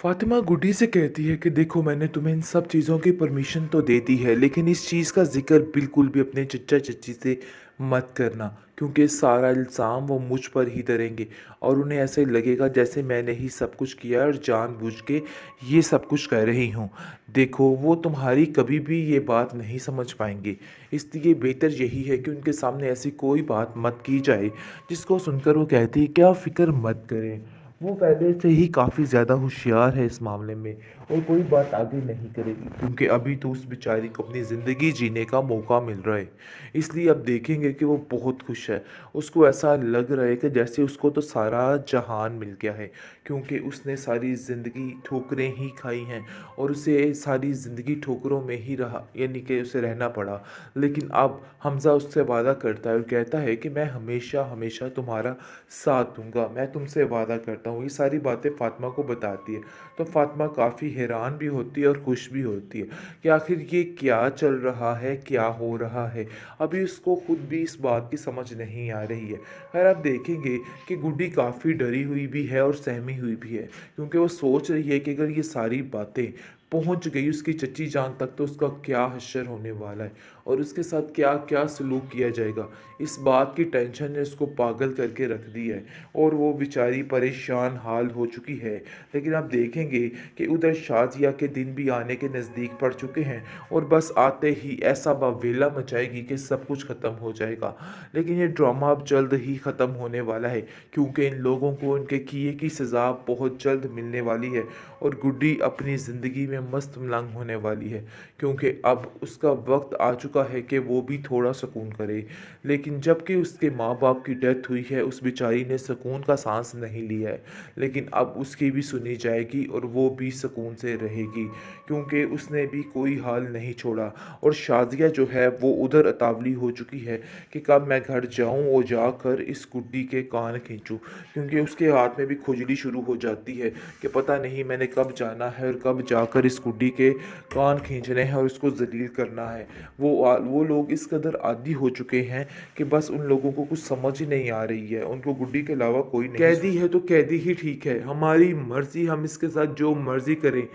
फातिमा गुड्डी से कहती है कि देखो मैंने तुम्हें इन सब चीज़ों की परमिशन तो दे दी है, लेकिन इस चीज़ का जिक्र बिल्कुल भी अपने चचा चच्ची से मत करना, क्योंकि सारा इल्ज़ाम वो मुझ पर ही धरेंगे और उन्हें ऐसे लगेगा जैसे मैंने ही सब कुछ किया और जानबूझ के ये सब कुछ कर रही हूँ। देखो वो तुम्हारी कभी भी ये बात नहीं समझ पाएंगे, इसलिए बेहतर यही है कि उनके सामने ऐसी कोई बात मत की जाए जिसको सुनकर वो कहती है क्या फ़िक्र मत करें। वो पहले से ही काफ़ी ज़्यादा होशियार है इस मामले में और कोई बात आगे नहीं करेगी, क्योंकि अभी तो उस बेचारी को अपनी ज़िंदगी जीने का मौका मिल रहा है। इसलिए अब देखेंगे कि वो बहुत खुश है। उसको ऐसा लग रहा है कि जैसे उसको तो सारा जहान मिल गया है, क्योंकि उसने सारी ज़िंदगी ठोकरें ही खाई हैं और उसे सारी ज़िंदगी ठोकरों में ही रहा, यानी कि उसे रहना पड़ा। लेकिन अब हमज़ा उससे वादा करता है और कहता है कि मैं हमेशा हमेशा तुम्हारा साथ दूंगा, मैं तुमसे वादा करता हूँ। ये सारी बातें फातिमा को बताती है, तो फातिमा काफ़ी हैरान भी होती है और खुश भी होती है कि आखिर ये क्या चल रहा है, क्या हो रहा है। अभी उसको खुद भी इस बात की समझ नहीं आ रही है। खैर आप देखेंगे कि गुड्डी काफ़ी डरी हुई भी है और सहमी हुई भी है, क्योंकि वो सोच रही है कि अगर ये सारी बातें पहुंच गई उसकी चच्ची जान तक तो उसका क्या हश्र होने वाला है और उसके साथ क्या क्या सलूक किया जाएगा। इस बात की टेंशन ने उसको पागल करके रख दी है और वो बेचारी परेशान हाल हो चुकी है। लेकिन आप देखेंगे कि उधर शाजिया के दिन भी आने के नज़दीक पड़ चुके हैं और बस आते ही ऐसा बवेला मचाएगी कि सब कुछ ख़त्म हो जाएगा। लेकिन ये ड्रामा अब जल्द ही ख़त्म होने वाला है, क्योंकि इन लोगों को उनके किए की सज़ा बहुत जल्द मिलने वाली है और गुड्डी अपनी ज़िंदगी में मस्त मलंग होने वाली है, क्योंकि अब उसका वक्त आ चुका है कि वो भी थोड़ा सुकून करे। लेकिन जबकि उसके माँ बाप की डेथ हुई है उस बेचारी ने सुकून का सांस नहीं लिया है, लेकिन अब उसकी भी सुनी जाएगी और वो भी सुकून से रहेगी, क्योंकि उसने भी कोई हाल नहीं छोड़ा। और शादिया जो है वो उधर अतावली हो चुकी है कि कब मैं घर जाऊं और जाकर इस गुड्डी के कान खींचूं, क्योंकि उसके हाथ में भी खुजली शुरू हो जाती है कि पता नहीं मैंने कब जाना है और कब जाकर इस गुड्डी के कान खींचने हैं और उसको जलील करना है। वो लोग इस कदर आदी हो चुके हैं कि बस उन लोगों को कुछ समझ ही नहीं आ रही है, उनको गुड्डी के अलावा कोई नहीं। कैदी है तो कैदी ही ठीक है, हमारी मर्जी, हम इसके साथ जो मर्जी करें,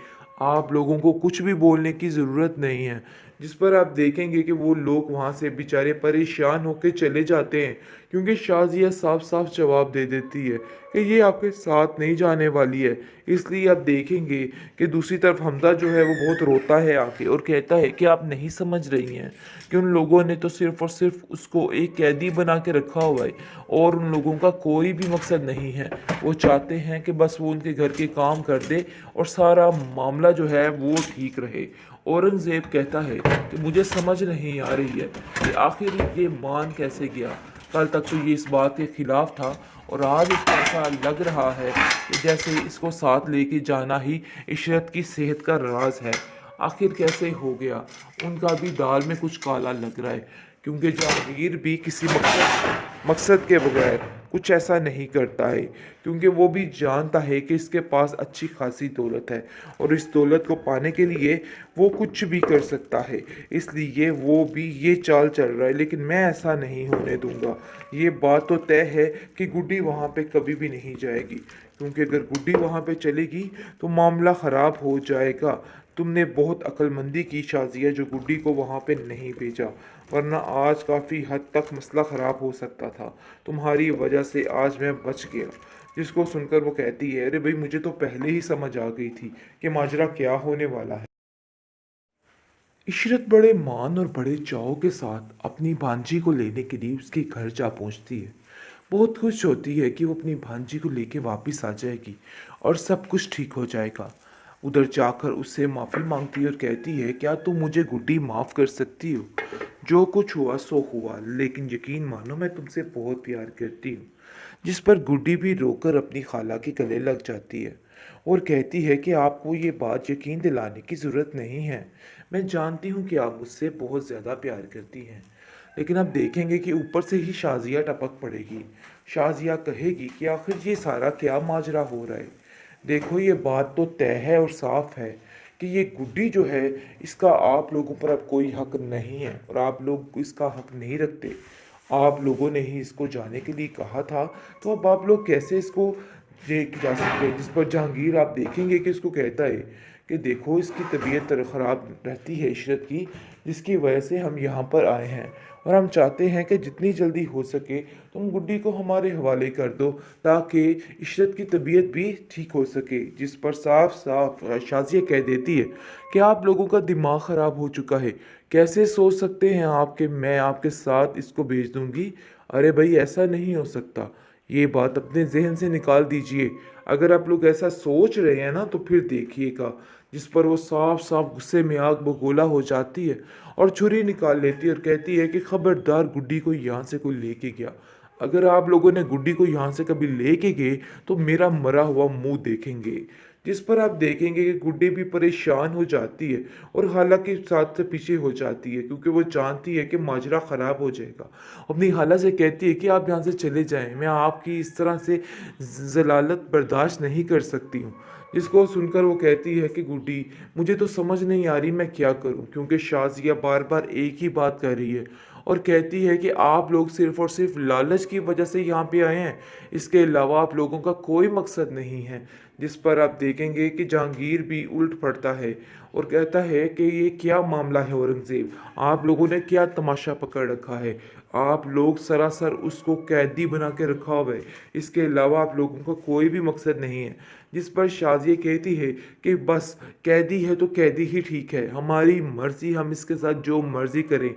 आप लोगों को कुछ भी बोलने की ज़रूरत नहीं है। जिस पर आप देखेंगे कि वो लोग वहाँ से बेचारे परेशान होकर चले जाते हैं, क्योंकि शाजिया साफ साफ जवाब दे देती है कि ये आपके साथ नहीं जाने वाली है। इसलिए आप देखेंगे कि दूसरी तरफ हमजा जो है वो बहुत रोता है आके और कहता है कि आप नहीं समझ रही हैं कि उन लोगों ने तो सिर्फ़ और सिर्फ उसको एक कैदी बना के रखा हुआ है और उन लोगों का कोई भी मकसद नहीं है। वो चाहते हैं कि बस वो उनके घर के काम कर दे और सारा मामला जो है वो ठीक रहे। औरंगज़ेब कहता है कि मुझे समझ नहीं आ रही है कि आखिर ये मान कैसे गया। कल तक तो ये इस बात के खिलाफ था और आज इसको ऐसा लग रहा है कि जैसे इसको साथ लेके जाना ही इशरत की सेहत का राज है। आखिर कैसे हो गया? उनका भी दाल में कुछ काला लग रहा है, क्योंकि जहांगीर भी किसी मकसद मकसद के बगैर कुछ ऐसा नहीं करता है, क्योंकि वो भी जानता है कि इसके पास अच्छी खासी दौलत है और इस दौलत को पाने के लिए वो कुछ भी कर सकता है। इसलिए वो भी ये चाल चल रहा है, लेकिन मैं ऐसा नहीं होने दूंगा। ये बात तो तय है कि गुड्डी वहाँ पे कभी भी नहीं जाएगी, क्योंकि अगर गुड्डी वहाँ पे चलेगी तो मामला ख़राब हो जाएगा। तुमने बहुत अक्लमंदी की शाजिया जो गुड्डी को वहाँ पे नहीं भेजा, वरना आज काफ़ी हद तक मसला ख़राब हो सकता था। तुम्हारी वजह से आज मैं बच गया। जिसको सुनकर वो कहती है अरे भाई मुझे तो पहले ही समझ आ गई थी कि माजरा क्या होने वाला है। इशरत बड़े मान और बड़े चाव के साथ अपनी भांजी को लेने के लिए उसके घर जा पहुंचती है। बहुत खुश होती है कि वो अपनी भांजी को लेके वापस आ जाएगी और सब कुछ ठीक हो जाएगा। उधर जाकर उससे माफ़ी मांगती है और कहती है क्या तुम मुझे गुड्डी माफ़ कर सकती हो? जो कुछ हुआ सो हुआ, लेकिन यकीन मानो मैं तुमसे बहुत प्यार करती हूँ। जिस पर गुड्डी भी रोकर अपनी खाला के गले लग जाती है और कहती है कि आपको ये बात यकीन दिलाने की ज़रूरत नहीं है। मैं जानती हूँ कि आप मुझसे बहुत ज़्यादा प्यार करती हैं। लेकिन अब देखेंगे कि ऊपर से ही शाजिया टपक पड़ेगी। शाजिया कहेगी कि आखिर ये सारा क्या माजरा हो रहा है। देखो ये बात तो तय है और साफ है कि ये गुड्डी जो है इसका आप लोगों पर अब कोई हक नहीं है और आप लोग इसका हक नहीं रखते। आप लोगों ने ही इसको जाने के लिए कहा था, तो अब आप लोग कैसे इसको ये की जा सकती है, जिस पर जहांगीर आप देखेंगे कि उसको कहता है कि देखो इसकी तबीयत ख़राब रहती है इशरत की, जिसकी वजह से हम यहाँ पर आए हैं और हम चाहते हैं कि जितनी जल्दी हो सके तुम गुड्डी को हमारे हवाले कर दो ताकि इशरत की तबीयत भी ठीक हो सके। जिस पर साफ साफ शाज़िया कह देती है कि आप लोगों का दिमाग ख़राब हो चुका है, कैसे सोच सकते हैं आप कि मैं आपके साथ इसको भेज दूंगी। अरे भाई ऐसा नहीं हो सकता, ये बात अपने जहन से निकाल दीजिए। अगर आप लोग ऐसा सोच रहे हैं ना तो फिर देखिएगा। जिस पर वो साफ साफ गुस्से में आग बगोला हो जाती है और छुरी निकाल लेती है और कहती है कि खबरदार गुड्डी को यहाँ से कोई लेके गया, अगर आप लोगों ने गुड्डी को यहाँ से कभी लेके गए तो मेरा मरा हुआ मुंह देखेंगे। जिस पर आप देखेंगे कि गुड्डी भी परेशान हो जाती है और हालांकि साथ से पीछे हो जाती है क्योंकि वो जानती है कि माजरा ख़राब हो जाएगा। अपनी खाला से कहती है कि आप यहाँ से चले जाएं, मैं आपकी इस तरह से ज़लालत बर्दाश्त नहीं कर सकती हूँ। जिसको सुनकर वो कहती है कि गुड्डी मुझे तो समझ नहीं आ रही मैं क्या करूँ, क्योंकि शाज़िया बार बार एक ही बात कर रही है और कहती है कि आप लोग सिर्फ़ और सिर्फ लालच की वजह से यहाँ पे आए हैं, इसके अलावा आप लोगों का कोई मकसद नहीं है। जिस पर आप देखेंगे कि जहांगीर भी उल्ट पड़ता है और कहता है कि ये क्या मामला है औरंगज़ेब, आप लोगों ने क्या तमाशा पकड़ रखा है, आप लोग सरासर उसको कैदी बना के रखा हुआ है, इसके अलावा आप लोगों का कोई भी मकसद नहीं है। जिस पर शाज़िया कहती है कि बस कैदी है तो कैदी ही ठीक है, हमारी मर्ज़ी, हम इसके साथ जो मर्ज़ी करें,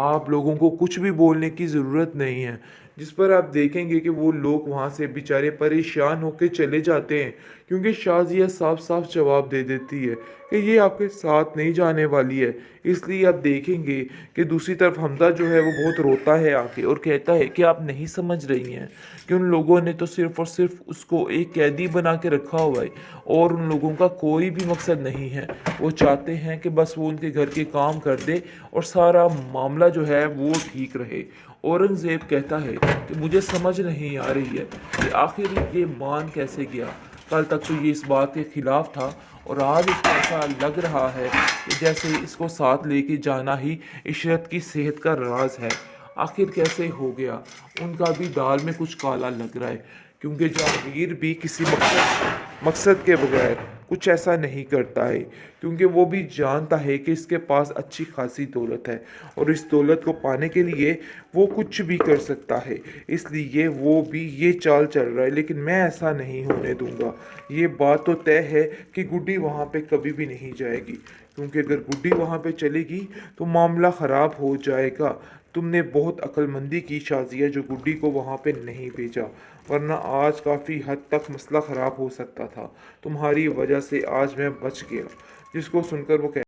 आप लोगों को कुछ भी बोलने की ज़रूरत नहीं है। जिस पर आप देखेंगे कि वो लोग वहाँ से बेचारे परेशान होकर चले जाते हैं क्योंकि शाज़िया साफ साफ जवाब दे देती है कि ये आपके साथ नहीं जाने वाली है। इसलिए आप देखेंगे कि दूसरी तरफ हमजा जो है वो बहुत रोता है आके और कहता है कि आप नहीं समझ रही हैं कि उन लोगों ने तो सिर्फ़ और सिर्फ उसको एक कैदी बना के रखा हुआ है और उन लोगों का कोई भी मकसद नहीं है। वो चाहते हैं कि बस वो उनके घर के काम कर दे और सारा मामला जो है वो ठीक रहे। औरंगज़ेब कहता है कि मुझे समझ नहीं आ रही है कि आखिर ये मान कैसे गया। कल तक तो ये इस बात के खिलाफ था और आज इसको ऐसा लग रहा है कि जैसे इसको साथ लेके जाना ही इशरत की सेहत का राज है। आखिर कैसे हो गया, उनका भी दाल में कुछ काला लग रहा है क्योंकि जहांगीर भी किसी मकसद के बगैर कुछ ऐसा नहीं करता है, क्योंकि वो भी जानता है कि इसके पास अच्छी खासी दौलत है और इस दौलत को पाने के लिए वो कुछ भी कर सकता है। इसलिए वो भी ये चाल चल रहा है, लेकिन मैं ऐसा नहीं होने दूंगा। ये बात तो तय है कि गुड्डी वहाँ पे कभी भी नहीं जाएगी, क्योंकि अगर गुड्डी वहाँ पे चलेगी तो मामला ख़राब हो जाएगा। तुमने बहुत अक्लमंदी की शाज़िया जो गुड्डी को वहाँ पे नहीं भेजा, वरना आज काफ़ी हद तक मसला ख़राब हो सकता था। तुम्हारी वजह से आज मैं बच गया। जिसको सुनकर वो